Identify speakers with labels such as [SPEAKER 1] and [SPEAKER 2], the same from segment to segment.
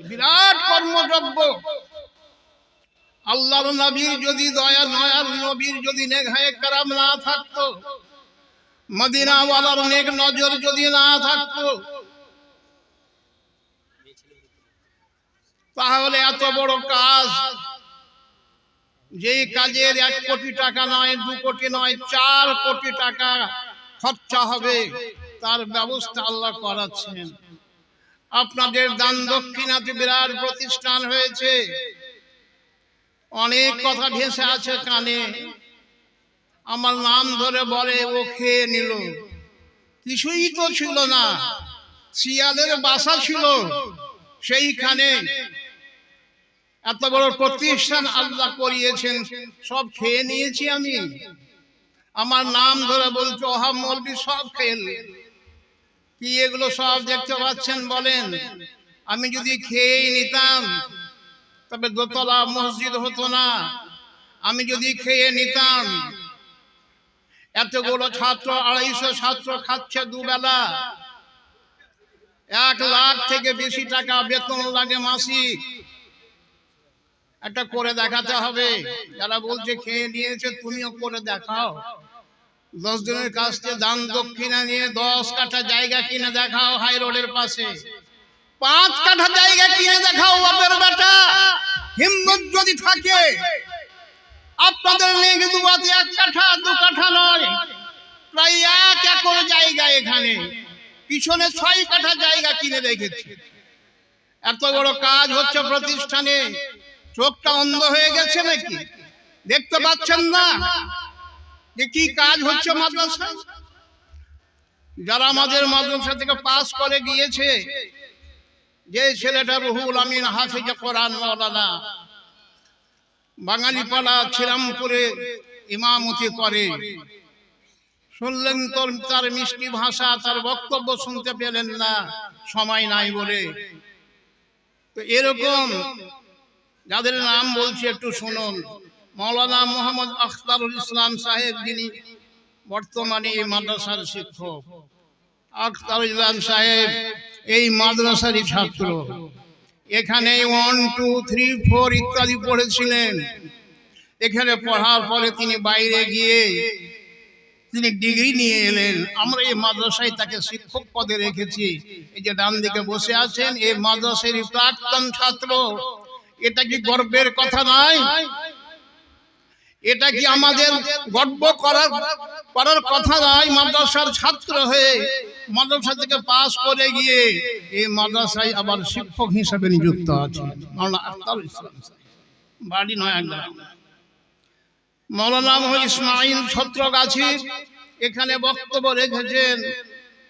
[SPEAKER 1] বিরাট কর্মযজ্ঞ। আল্লাহর নবীর যদি দয়া নয়ার নবীর যদি নেঘায়ে কারাম না থাকতো, মদিনাওয়ালার নেক নজর যদি না থাকতো, তাহলে এত বড় কাজ, যেই কাজের 1 কোটি টাকা নয়, 2 কোটি নয়, 4 কোটি টাকা খরচা হবে, তার ব্যবস্থা আল্লাহ করাচ্ছেন। আপনাদের দান দক্ষিণাতে বিরাট প্রতিষ্ঠান হয়েছে। অনেক কথা ভেসে আছে কানে, আমার নাম ধরে বলে ও খেয়ে নিল। কিছুই তো ছিল না, শিয়ালের বাসা ছিল সেইখানে। এত বড় প্রতিষ্ঠান আল্লাহ করিয়েছেন, সব খেয়ে নিয়েছি আমি। আমার নাম ধরে বলছে ওহা মৌলবি সব খেয়ে। কি এগুলো সব দেখতে পাচ্ছেন বলেন? আমি যদি খেয়েই নিতাম তবে দোতলা মসজিদ হতো না। আমি যদি খেয়ে নিতাম, এতগুলো ছাত্র, 250 ছাত্র খাচ্ছে দুবেলা, 1 লাখ থেকে বেশি টাকা বেতন লাগে মাসিক। একটা করে দেখাতে হবে। যারা বলছে খেয়ে নিয়েছে, তুমিও করে দেখাও। 10 জনের কাছ থেকে দান দক্ষিণা নিয়ে 10 কাঠা জায়গা কিনে দেখাও হাই রোডের পাশে। 5 কাঠা জায়গা কিনে দেখাও বাপের বেটা। হিম্মত যদি থাকে, আপনাদের নেক দুয়াতে 1 কাঠা 2 কাঠা নয়, প্রায় 1 একর জায়গা এখানে, পিছনে 6 কাঠা জায়গা কিনে রেখেছি। এত বড় কাজ হচ্ছে প্রতিষ্ঠানে। চোখটা অন্ধ হয়ে গেছে নাকি? দেখতে পাচ্ছেন না যে কি কাজ হচ্ছে মাদ্রাসা? যারা আমাদের মাদ্রাসা থেকে পাস করে গিয়েছে, যে ছেলেটা রুহুল আমিন হাফিজ কোরআন মাওলানা, বাঙালিপাড়া ছিরামপুরে ইমামতি করে, শুনলেন তো তার মিষ্টি ভাষা, তার বক্তব্য শুনতে পেলেন না, সময় নাই বলে। তো এরকম যাদের নাম বলছি একটু শুনুন। মৌলানা মোহাম্মদ আখতারুল ইসলাম সাহেব, যিনি বর্তমানে এই মাদ্রাসার শিক্ষক। আখতারুল ইসলাম সাহেব এই মাদ্রাসারই ছাত্র। এখানে 1, 2, 3, 4 ইত্যাদি পড়েছিলেন। এখানে পড়ার পরে তিনি বাইরে গিয়ে তিনি ডিগ্রি নিয়ে এলেন। আমরা এই মাদ্রাসায় তাকে শিক্ষক পদে রেখেছি। এই যে ডান দিকে বসে আছেন, এই মাদ্রাসার প্রাক্তন ছাত্র। এটা কি গর্বের কথা নয়? এটা কি আমাদের গর্ব করার কথা নয়? মাদ্রাসার ছাত্র হয়ে মাদ্রাসা থেকে পাস করে গিয়ে এই মাদ্রাসায় আবার শিক্ষক হিসেবে নিযুক্ত আছে মাওলানা আখতারুল ইসলাম সাহেব, বাড়ি নয়াগ্রাম। মাওলানা মোহাম্মদ ইসমাইল ছত্রগাছি এখানে বক্তব্য রেখেছেন।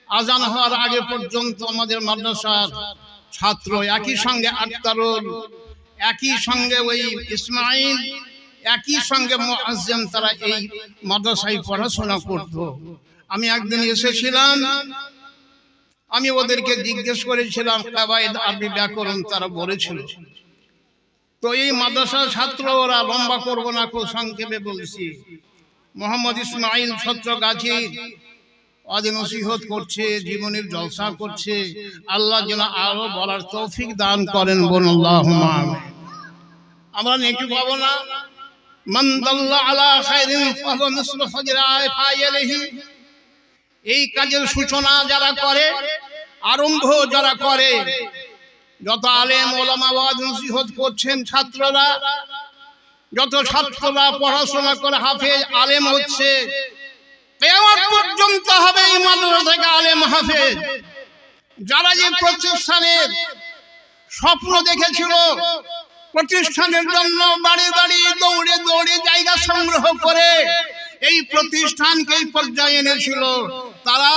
[SPEAKER 1] আজান হওয়ার আগে পর্যন্ত আমাদের মাদ্রাসার ছাত্র, একই সঙ্গে আখতারুল, একই সঙ্গে ওই ইসমাইল, একই সঙ্গে মুআজ্জিম, তারা এই মাদ্রাসায় পড়াশোনা করত। আমি একদিন এসেছিলাম, আমি ওদেরকে জিজ্ঞেস করেছিলাম কাবায়েদ আরবি ব্যাকরণ, তারা বলেছিল। তো এই মাদ্রাসার ছাত্র, ওরা লম্বা করব না, খুব সংক্ষেপে বলছি। মোহাম্মদ ইসমাইল ছত্রগাছি আজ নসিহত করছে, জীবনের জলসা করছে। আল্লাহ যেন আরো বলার তৌফিক দান করেন, বলুন আল্লাহুম্মা আমিন। আমরা নেকি পাবো না? মান দাল্লা আলা খায়রিন ফাহুয়া মিসলু ফাজরায়ে ফাইলিহি। এই কাজের সূচনা যারা করে, আরম্ভ যারা করে, যত আলেম ওলামা ওয়াজ নসিহত করছেন ছাত্ররা, যত ছাত্ররা পড়াশোনা করে হাফেজ আলেম হচ্ছে, কিয়ামত পর্যন্ত হবে এই মাদ্রাসা থেকে আলেম হাফেজ। যারা যে প্রতিষ্ঠানের স্বপ্ন দেখেছিল, প্রতিষ্ঠানের জন্য বাড়ি বাড়ি দৌড়ে দৌড়ে জায়গা সংগ্রহ করে এই প্রতিষ্ঠানকে এই পর্যায়ে এনেছিল, তারা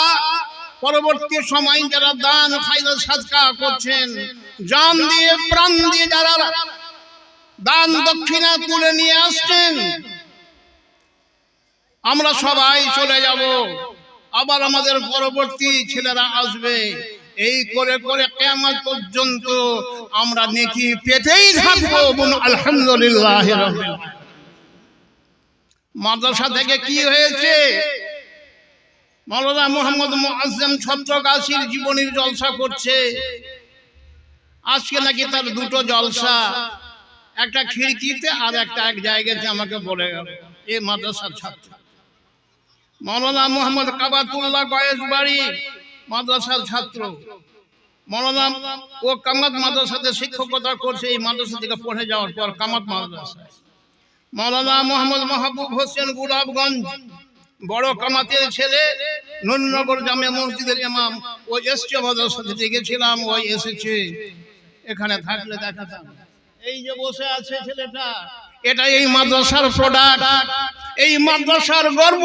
[SPEAKER 1] পরবর্তী সময় যারা দান খায়রাত সাদকা করছেন, জান দিয়ে প্রাণ দিয়ে যারা দান দক্ষিণা তুলে নিয়ে আসছেন, আমরা সবাই চলে যাব, আবার আমাদের পরবর্তী ছেলেরা আসবে। এই করে করে কিয়ামত পর্যন্ত আমরা নেকি পেতেই থাকবো, বলুন আলহামদুলিল্লাহ রাব্বিল আলামিন। মাদ্রাসা থেকে কি হয়েছে? মাওলানা মোহাম্মদ মুআজ্জিম ছত্রগাছির জীবনীর জলসা করছে। আজকে নাকি তার দুটো জলসা, একটা খিড়কিতে আর একটা এক জায়গাতে আমাকে বলে গেল। এই মাদ্রাসার ছাত্র মৌলানা মোহাম্মদ কাবাতুল্লাহ গয়েশ বাড়ি মাদ্রাসার ছাত্র। মৌলানা ও কামাত মাদ্রাসাতে শিক্ষকতা করছে। এই মাদ্রাসা থেকে পড়ে যাওয়ার পর কামাত মাদ্রাসায় মৌলানা মোহাম্মদ মাহবুব হোসেন গুলাবগঞ্জ বড় কামাতের ছেলে, নুরনগর জামে মসজিদের ইমাম। ওই এসছে মাদ্রাসাতে দেখেছিলাম, ওই এসেছে। এখানে থাকলে দেখাতাম। এই যে বসে আছে ছেলেটা, এটা এই মাদ্রাসার প্রোডাক্ট, এই মাদ্রাসার গর্ব।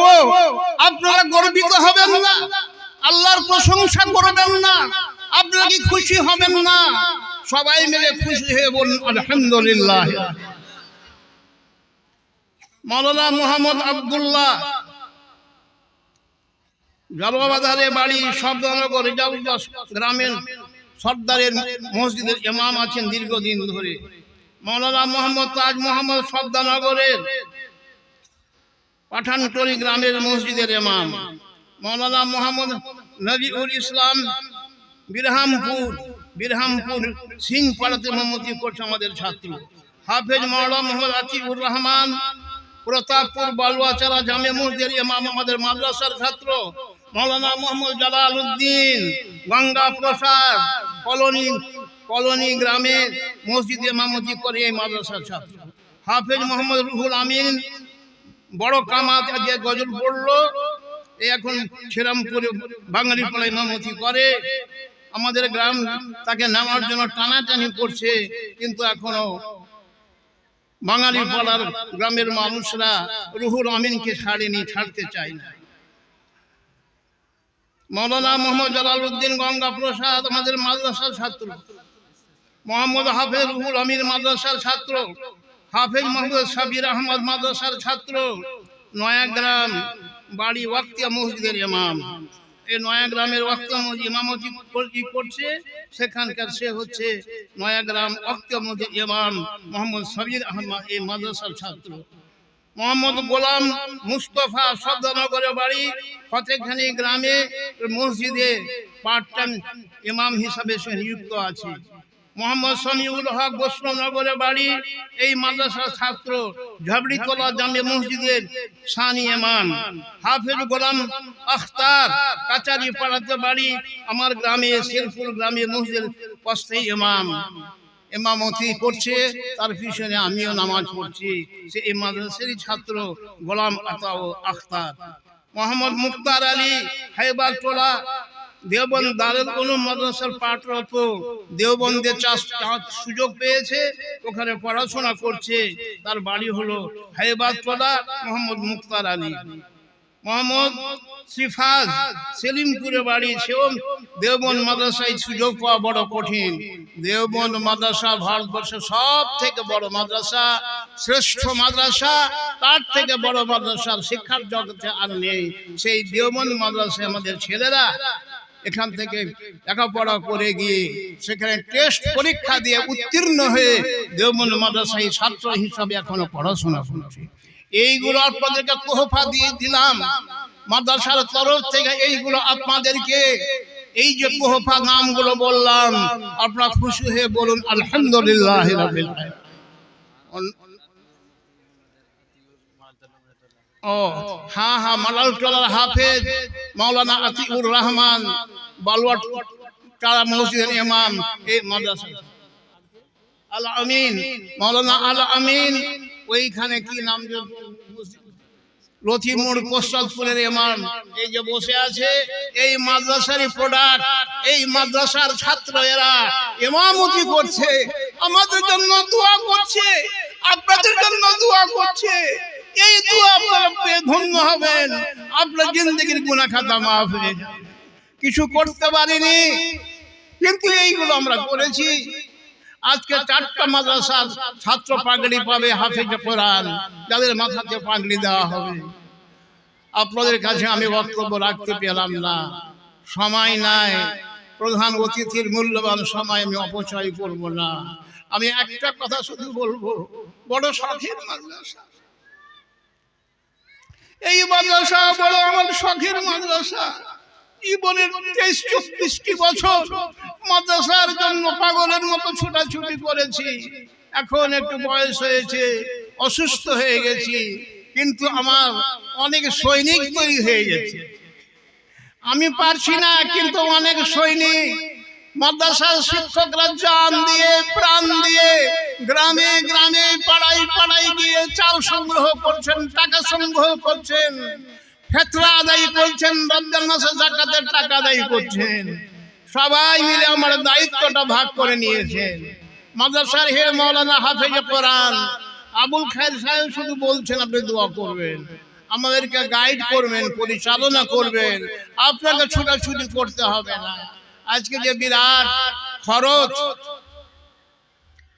[SPEAKER 1] আপনারা গর্বিত হবেন না? আল্লাহর প্রশংসা করবেন না? আপনারা কি খুশি হবেন না? সবাই মিলে খুশি হয়ে বলুন আলহামদুলিল্লাহ। মৌলানা মোহাম্মদ আব্দুল্লাহ জলবাজারে বাড়ি, শব্দনগর গ্রামের সর্দারের মসজিদের ইমাম আছেন দীর্ঘদিন ধরে। মৌলানা মোহাম্মদ তাজ মোহাম্মদ শব্দনগরের পাঠানটলি গ্রামের মসজিদের ইমাম। মৌলানা মোহাম্মদ নজিউল ইসলাম বিরহামপুর সিংপাড়াতে মোহাম্মতি করছে আমাদের ছাত্র। হাফেজ মৌলানা মোহাম্মদ আতিউর রহমান প্রতাপপুর বালুয়াচারা জামে মসজিদের ইমাম আমাদের মাদ্রাসার ছাত্র। মৌলানা মোহাম্মদ জালাল উদ্দিন গঙ্গা প্রসাদ কলোনি গ্রামে মসজিদে ইমামতি করে এই মাদ্রাসার ছাত্র। হাফেজ মোহাম্মদ রুহুল আমিন বড় কামাত যে গজল পড়লো, এখন শ্রীরামপুরে বাঙালি পাড়ায় ইমামতি করে। আমাদের গ্রাম তাকে নামার জন্য টানাটানি করছে, কিন্তু এখনো বাঙালি পাড়ার গ্রামের মানুষরা রুহুল আমিনকে ছাড়তে চায় না। মৌলানা মোহাম্মদ জালাল উদ্দিন গঙ্গা প্রসাদ আমাদের মাদ্রাসার ছাত্র। মোহাম্মদ হাফেজ রুহুল আমিন মাদ্রাসার ছাত্র। হাফেজ মোহাম্মদ সাবির আহমদ মাদ্রাসার ছাত্র। নয়াগ্রাম বাড়ি ওয়াক্তিয়া মসজিদের ইমাম। এই নয়াগ্রামের ওয়াক্তিয়া মসজিদ ইমামতি করছে, সেখানকার সে হচ্ছে নয়াগ্রাম ওয়াক্তিয়া মসজিদ ইমাম মোহাম্মদ সাবির আহমদ এই মাদ্রাসার ছাত্র। মোহাম্মদ গোলাম মুস্তফা শব্দনগরের বাড়ি, ফতেখানি গ্রামে মসজিদে পার্ট টাইম ইমাম হিসাবে সে নিযুক্ত আছে। মোহাম্মদ সমিউল হক বৈষ্ণবনগরের বাড়ি, এই মাদ্রাসার ছাত্র। ঝবড়িতলা জামে মসজিদের সানি ইমাম। হাফেজ গোলাম আখতার কাচারি পাড়াতে বাড়ি, আমার গ্রামে শেরপুর গ্রামে মসজিদের পস্তে ইমাম। ইমামতি করছে, তার পিছনে আমিও নামাজ পড়ছি। সে এই মাদ্রাসারই ছাত্র গোলাম আখতার। মোহাম্মদ মুক্তার আলী হাইবাগটোলা দেওবন্দ দারুল উলুম মাদ্রাসার পাঠরত, দেওবন্দে সুযোগ পেয়েছে, ওখানে পড়াশোনা করছে। তার বাড়ি হলো হাইবাগটোলা। মোহাম্মদ মুক্তার আলী। মোহাম্মদ সিফাজ সেলিমপুরে বাড়ি, সেও দেওবন্দ মাদ্রাসায় সুযোগ পাওয়া বড় কঠিন। দেওবন্দ মাদ্রাসা ভারতবর্ষের সব থেকে বড় মাদ্রাসা, শ্রেষ্ঠ মাদ্রাসা। তার থেকে বড় মাদ্রাসার শিক্ষার জগতে আর নেই। সেই দেওবন্দ মাদ্রাসায় আমাদের ছেলেরা এখান থেকে লেখাপড়া করে গিয়ে সেখানে টেস্ট পরীক্ষা দিয়ে উত্তীর্ণ হয়ে দেওবন্দ মাদ্রাসায় ছাত্র হিসাবে এখনো পড়াশোনা করছে। এইগুলো আপনাদেরকে তোহফা দিয়ে দিলাম মাদ্রাসার তরফ থেকে। এইগুলো আপনাদেরকে, এই যে তোহফা নামগুলো বললাম, আপনারা খুশি হয়ে বলুন আলহামদুলিল্লাহ রাব্বিল আলামিন। ও হ্যাঁ, মালালটোলার হাফেজ মাওলানা আতিউর রহমান বালুয়াটারা মসজিদের ইমাম এই মাদ্রাসা। আল আমিন মাওলানা আল আমিন, ওইখানে কি নাম, লথিমুর কোস্টালপুরের ইমাম। এই যে বসে আছে, এই মাদ্রাসারই প্রোডাক্ট, এই মাদ্রাসার ছাত্র। এরা ইমামতি করছে, আমাদের জন্য দোয়া করছে, আপনাদের জন্য দোয়া করছে। এই দোয়া আপনারা পেয়ে ধন্য হবেন, আপনার জিন্দেগির গুনাহ খাতা মাফ হয়ে যাবে। কিছু করতে পারিনি, কিন্তু এইগুলো আমরা করেছি। আজকে 4টা মাদ্রাসার ছাত্র পাগড়ি পাবে, হাফেজে কোরআন, যাদের মাথাতে পাগড়ি দেওয়া হবে। আপনাদের কাছে আমি বক্তব্য রাখতে পেলাম না, সময় নাই। প্রধান অতিথির মূল্যবান সময় আমি অপচয় করব না। আমি একটা কথা শুধু বলবো, বড় শখের মাদ্রাসা এই মাদ্রাসা, বড় আমার শখের মাদ্রাসা। জীবনের 23-24টি বছর মাদ্রাসার জন্য পাগলের মতো ছোটাছুটি করেছি। এখন একটু বয়স হয়েছে, অসুস্থ হয়ে গেছি, কিন্তু আমার অনেক সৈনিক তৈরি হয়ে গেছে। আমি পারছি না, কিন্তু অনেক সৈনিক মাদ্রাসার শিক্ষকরা জান দিয়ে প্রাণ দিয়ে গ্রামে গ্রামে পাড়ায় পাড়ায় গিয়ে চাল সংগ্রহ করছেন, টাকা সংগ্রহ করছেন, ফিতরা আদায় করছেন, রমজান মাসে যাকাতের টাকা আদায় করছেন। সবাই মিলে আমার দায়িত্বটা ভাগ করে নিয়েছেন। মাদ্রাসার হেড মাওলানা হাফেজে কোরআন আবুল খায়ের সাহেব শুধু বলছেন আপনি দোয়া করবেন, আমাদেরকে গাইড করবেন, পরিচালনা করবেন, আপনাকে ছোটাছুটি করতে হবে না। আজকে যে বিরাট খরচ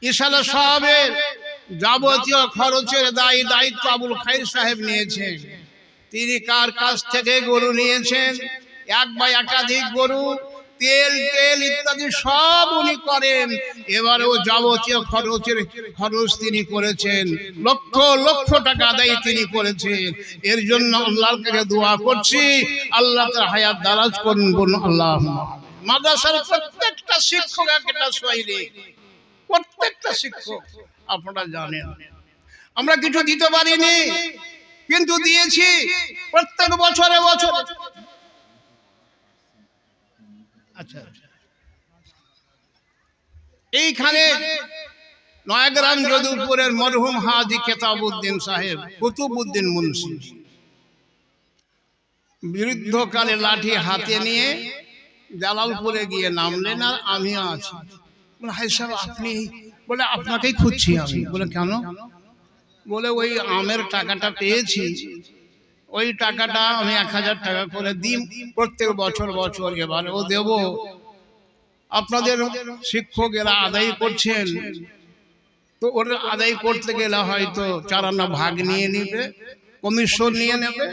[SPEAKER 1] ইশালা সাহেবের যাবতীয় খরচের দায়িত্ব আবুল খায়ের সাহেব নিয়েছেন। তিনি কার কাছ থেকে গরু নিয়েছেন, এক বা একাধিক গরু, তেল ইত্যাদি সব উনি করেন। এবারেও যাবতীয় খরচ তিনি করেছেন, লক্ষ লক্ষ টাকা আদায় তিনি করেছেন। এর জন্য আল্লাহর কাছে দোয়া করছি, আল্লাহ তার হায়াত দারাজ করুন, বলুন আল্লাহুম্মা। মাদ্রাসার প্রত্যেকটা শিক্ষক একটা সৈনিক, প্রত্যেকটা শিক্ষক। আপনারা জানেন আমরা কিছু দিতে পারিনি, কিন্তু দিয়েছি প্রত্যেক বছরে বছরে। আচ্ছা, এইখানে নয়াগ্রাম যদুপুরের মরহুম হাজী কেতাবউদ্দিন সাহেব কুতুবউদ্দিন মুন্সি বিরুদ্ধকালে লাঠি হাতে নিয়ে জালালপুরে গিয়ে নামলেন, আর আমিও আছি। বলে হাই সাহেব আপনি? বলে আপনাকেই খুঁজছি আমি। বলে কেন? বলে ওই আমের টাকাটা পেয়েছি, ওই টাকাটা আমি 1000 টাকা করে দিই প্রত্যেক বছর বছর, এবারেও দেব। আপনাদের শিক্ষকেরা আদায় করছেন, তো ওরা আদায় করতে গেলে হয়তো 4 আনা ভাগ নিয়ে নিবে, কমিশন নিয়ে নেবে,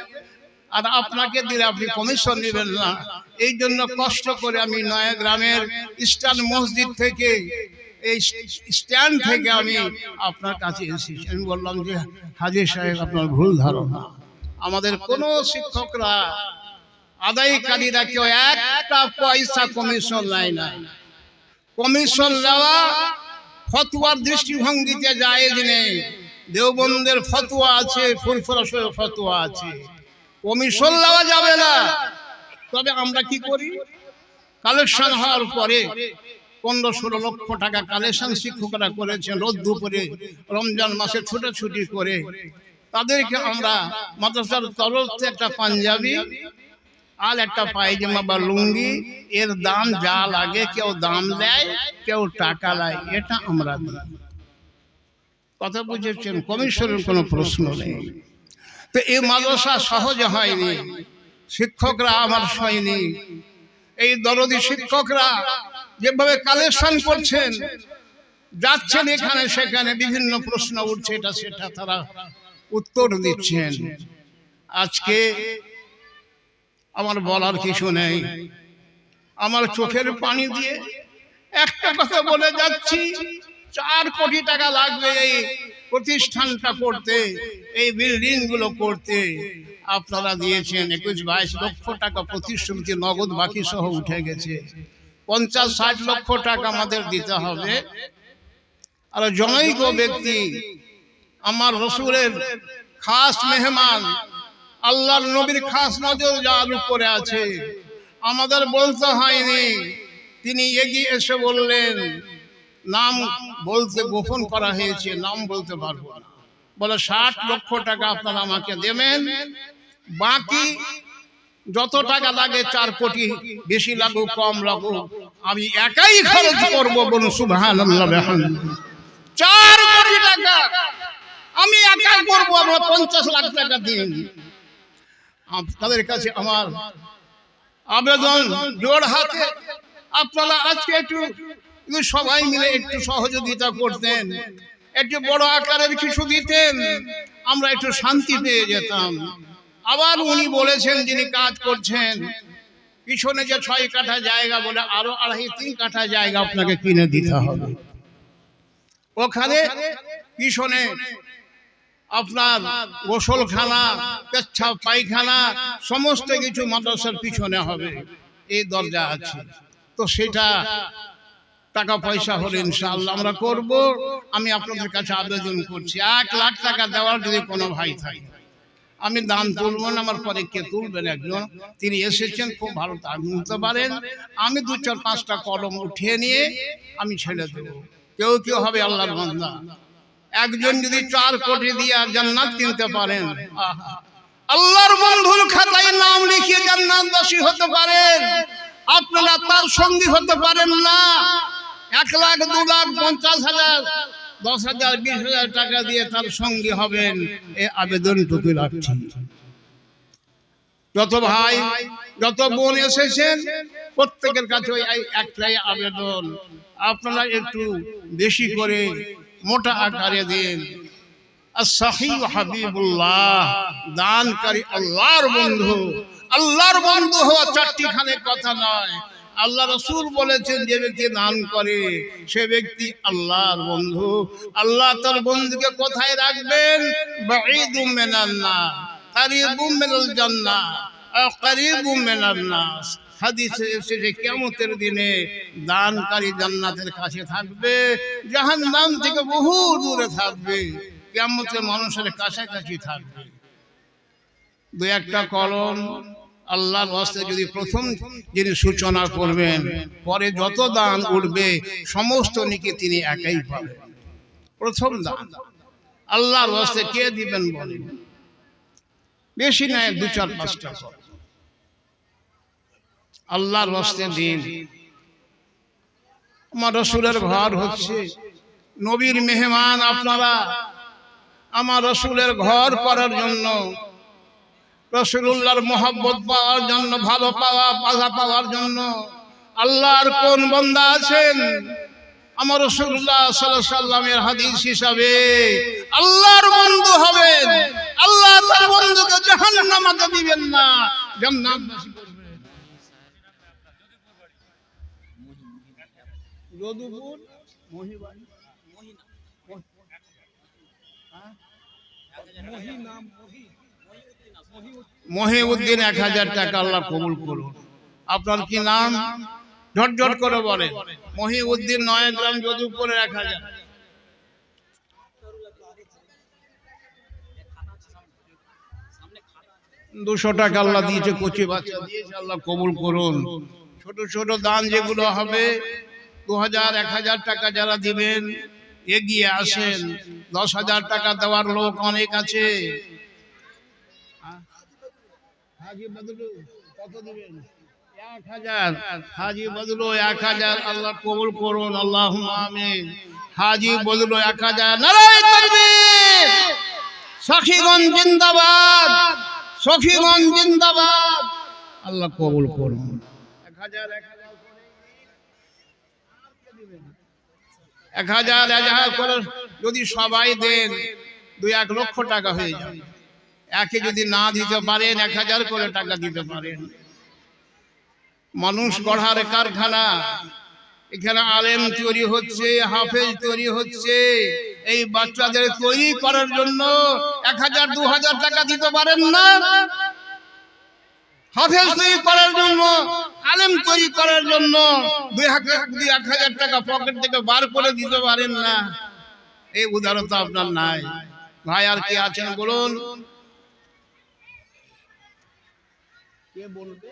[SPEAKER 1] আর আপনাকে দিলে আপনি কমিশন নেবেন না। এই জন্য কষ্ট করে আমি নয়াগ্রামের ইস্টার্ন মসজিদ থেকে, এই স্ট্যান্ড থেকে আমি আপনার কাছে এসেছি। আমি বললাম যে হাজী সাহেব আপনার ভুল ধারণা, আমাদের কোনো শিক্ষকরা আদায়কারীরা কেউ একটা পয়সা কমিশন নেয় না। কমিশন দেওয়া ফতোয়ার দৃষ্টিভঙ্গিতে জায়েজ নেই। দেওবন্দের ফতোয়া আছে, ফুরফুরাসের ফতোয়া আছে, কমিশন দেওয়া যাবে না। তবে আমরা কি করি, কালেকশন হওয়ার পরে 15-16 লক্ষ টাকা কালেকশন শিক্ষকরা করেছেন রোদ দুপুরে রমজান মাসে ছুটাছুটি করে। তাদেরকে আমরা মাদ্রাসার তরফ থেকে একটা পাঞ্জাবি আর একটা পায়জামা বা লুঙ্গি, এর দাম যা লাগে, কেউ দাম দেয়, কেউ টাকা দেয়, এটা আমরা দিই। কথা বুঝেছেন? কমিশনের কোনো প্রশ্ন নেই। তো এই মাদ্রাসা সহজে হয়নি, শিক্ষকরা আমার সৈনিক। এই দরদি শিক্ষকরা যেভাবে কালেকশন করছেন, যাচ্ছেন এখানে সেখানে, বিভিন্ন প্রশ্ন উঠছে, এটা সেটা, তারা উত্তর দিচ্ছেন। আজকে আমার বলার কিছু নেই, আমার চোখের পানি দিয়ে একটা কথা বলে যাচ্ছি, 4 কোটি টাকা লাগবে এই প্রতিষ্ঠানটা করতে, এই বিল্ডিং গুলো করতে। আপনারা দিয়েছেন 21-22 লক্ষ টাকা প্রতিশ্রুতি, নগদ বাকি সহ উঠে গেছে। 50-60 লক্ষ টাকা আমাদের দিতে হবে। আর জনৈক ব্যক্তি, আমার রসুলের খাস মেহমান, আল্লাহর নবীর খাস নজর যার উপরে আছে, আমাদের বলতে হয়নি, তিনি এগিয়ে এসে বললেন, নাম বলতে গোপন করা হয়েছে, নাম বলতে পারবো না। বলে 60 লক্ষ টাকা আপনারা আমাকে দেবেন, বাকি যত টাকা লাগে 4 কোটি, বেশি লাগুক কম লাগুক, আমি একাই খরচ করবো। বলুন সুবহানাল্লাহ বিহামদিহি। 4 কোটি টাকা আমি একা করবো, আমরা 50 লাখ টাকা দিন। আপনাদের কাছে আমার আবেদন, জোড় হাতে আপনারা আজকে একটু সবাই মিলে একটু সহযোগিতা করতেন, একটু বড় আকারের কিছু দিতেন, আমরা একটু শান্তি পেয়ে যেতাম। আবার উনি বলেছেন, যিনি কাজ করছেন, পিছনে যে 6 কাঠা জায়গা, বলে আরো 2.5-3 কাঠা জায়গা আপনাকে কিনে দিতে হবে। ওখানে পিছনে আপনার গোসলখানা, পেচ্ছাপ পায়খানা সমস্ত কিছু মাদ্রাসার পিছনে হবে। এই দরজা আছে। তো সেটা টাকা পয়সা হলে ইনশাআল্লাহ আমরা করব। আমি আপনাদের কাছে আবেদন করছি, 1 লাখ টাকা দেওয়ার যদি কোনো ভাই থাকে, আমি দান তুলব না, আমার পরে কে তুলবেন, একজন তিনি এসেছেন, খুব ভালো দান তুলতে পারেন, আমি 2-4-5টা কলম উঠিয়ে নিয়ে আমি ছেড়ে দেব। কেউ কেউ হবে আল্লাহর বান্দা, একজন যদি 4 কোটি দিয়ে জান্নাত কিনতে পারেন, আল্লাহর বন্ধুর খাতায় নাম লিখিয়ে জান্নাতবাসী হতে পারেন, আপনারা তার সঙ্গী হতে পারেন না। 1 লাখ, 2 লাখ, 50,000, 10,000, 20,000 টাকা দিয়ে তার সঙ্গী হবেন, এই আবেদনটুকু রাখছি। যত ভাই যত বোন এসেছেন প্রত্যেকের কাছে একটাই আবেদন, আপনারা একটু বেশি করে মোটা আকারে দিন। as-sahi habibullah, দানকারী আল্লাহর বন্ধু। আল্লাহর বন্ধু হওয়া চারটি খানে কথা নয়, আল্লাহ রাসূল বলেছেন যে ব্যক্তি দান করে সে ব্যক্তি আল্লাহর বন্ধু। আল্লাহ তার বন্ধুকে কোথায় রাখবেন? বাঈদুম মিনান নার, কারীবুম মিনাল জান্নাহ, কারীবুম মিনান নাস। হাদিসে এসেছে কিয়ামতের দিনে দানকারী জান্নাতের কাছে থাকবে, জাহান্নাম থেকে বহু দূরে থাকবে, কিয়ামতে মানুষের কাছাকাছি থাকবে। 2-1টা কলম আল্লাহর ওয়াস্তে যদি প্রথম যিনি সূচনা করবেন, পরে যত দান উঠবে সমস্ত নেকি তিনি একাই পাবেন। প্রথম দান আল্লাহর ওয়াস্তে কে দিবেন বলেন? বেশি নয়, 2-4-5টা কলম আল্লাহর ওয়াস্তে দিন। আমার রাসূলের ঘর হচ্ছে নবীর মেহমান, আপনারা আমার রাসূলের ঘর করার জন্য, রাসূলুল্লাহর মহব্বত পাওয়ার জন্য, ভালো পাওয়ার জন্য আল্লাহর কোন বান্দা আছেন আমার রাসূলুল্লাহ সাল্লাল্লাহু আলাইহি সাল্লামের হাদিস হিসাবে আল্লাহর বন্ধু হবেন, আল্লাহ তার বন্ধুকে জাহান্নামে দিবেন না, জান্নাতবাসী করবেন। যদুপুর মহিবাড়ি মহিউদ্দিন 1000 টাকা আল্লাহ কবুল করুন। আপনার কি নাম? ঝটঝট করে বলেন। মহিউদ্দিন, নয়াগ্রাম, যদুপুরের 1000। 200 টাকা আল্লাহ দিয়েছে, কচি বাচ্চা দিয়েছে, আল্লাহ কবুল করুন। ছোট ছোট দান যেগুলো হবে 2000, 1000 টাকা যারা দিবেন এগিয়ে আসেন। 10,000 টাকা দেওয়ার লোক অনেক আছে। হাজি বদলু কত দিবেন? 1000। হাজি বদলু 1000, আল্লাহ কবুল করুন, আল্লাহুম্মা আমিন। হাজি বদলু 1000। নারায়ে তাকবীর! সখীগঞ্জ জিন্দাবাদ, সখীগঞ্জ জিন্দাবাদ। আল্লাহ কবুল করুন। 1000 করে যদি সবাই দেন 2-1 লক্ষ টাকা হয়ে যাবে। একে যদি না দিতে পারেন 1000 করে টাকা দিতে পারেন। মানুষ গড়ার কারখানা, এখানে আলেম তৈরি হচ্ছে, হাফেজ তৈরি হচ্ছে। এই বাচ্চাদের তৈরি করার জন্য 1000-2000 টাকা দিতে পারেন না? হাফেজ তৈরি করার জন্য, আলেম তৈরি করার জন্য 2-1000 টাকা পকেট থেকে বার করে দিতে পারেন না? এই উদারতা আপনার নাই। ভাই আর কি আছেন বলুন? কে বলবে?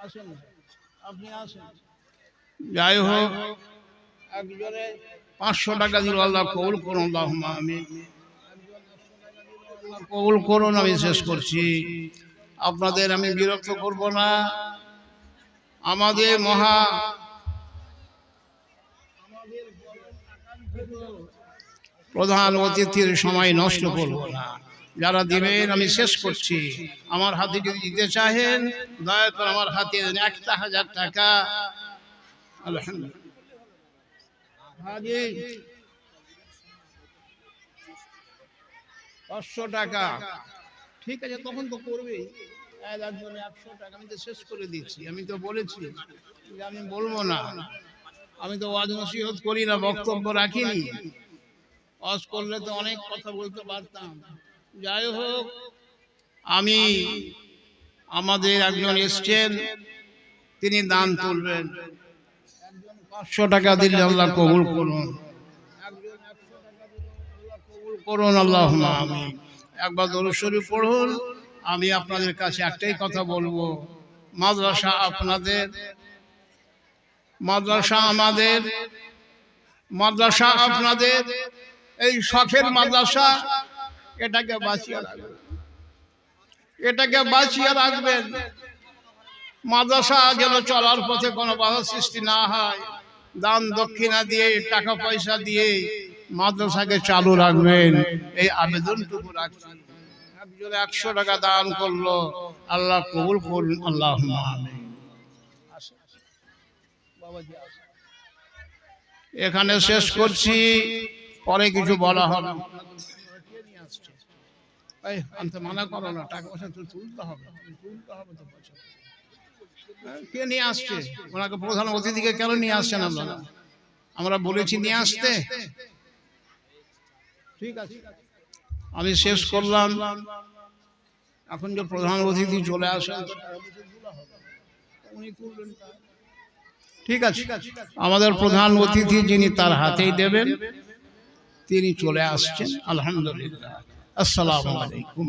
[SPEAKER 1] আসেন, আপনি আসেন। যাই হোক, একজনে 500 টাকা দিল, আল্লাহ কবুল করুন, আল্লাহুম্মা আমিন। কবুল করুন। আমি শেষ করছি, আপনাদের আমি বিরক্ত করব না। আমাদের প্রধান অতিথির সময় নষ্ট করব না। যারা দিবেন আমি শেষ করছি। আমার হাতে যদি দিতে চাহেন দয়া করে আমার হাতে 1000 টাকা। আলহামদুলিল্লাহ। হাজি 500 টাকা, ঠিক আছে, তখন তো করবেই। একজনে 100 টাকা, আমি তো শেষ করে দিচ্ছি। আমি তো বলেছি যে আমি বলবো না, আমি তো ওয়াজ নসিহত করি না, বক্তব্য রাখিনি। ওয়াজ করলে তো অনেক কথা বলতে পারতাম। যাই হোক, আমি আমাদের একজন এসছেন, তিনি দান তুলবেন। 500 টাকা দিলে আল্লাহ কবুল করুন, করুন আল্লাহুম্মা আমিন। একবার দরুদ শরীফ পড়ুন। আমি আপনাদের কাছে একটাই কথা বলবো, মাদ্রাসা আপনাদের, মাদ্রাসা আমাদের, মাদ্রাসা আপনাদের, এই শখের মাদ্রাসা, এটাকে বাঁচিয়ে রাখবেন, এটাকে বাঁচিয়ে রাখবেন। মাদ্রাসা যেন চলার পথে কোনো বাধা সৃষ্টি না হয়। দান দক্ষিণা দিয়ে, টাকা পয়সা দিয়ে মাদ্রাসাকে চালু রাখবেন, এই আবেদনটুকু রাখছেন। একজন 100 টাকা দান করলো, আল্লাহ কবুল করুন আল্লাহুম্মা আমিন। এখানে শেষ করছি, পরে কিছু বলা হবে। আনতে মানা করো না, টাকা পয়সা তুলতে হবে, তুলতে হবে তো পয়সা। কে নিয়ে আসছে ওনাকে? প্রধান অতিথিকে কেন নিয়ে আসছেন আপনারা? আমরা বলেছি নিয়ে আসতে। ঠিক আছে, আমি শেষ করলাম। এখন যে প্রধান অতিথি চলে আসেন, ঠিক আছে, আমাদের প্রধান অতিথি যিনি তার হাতেই দেবেন, তিনি চলে আসছেন। আলহামদুলিল্লাহ। আসসালামু আলাইকুম।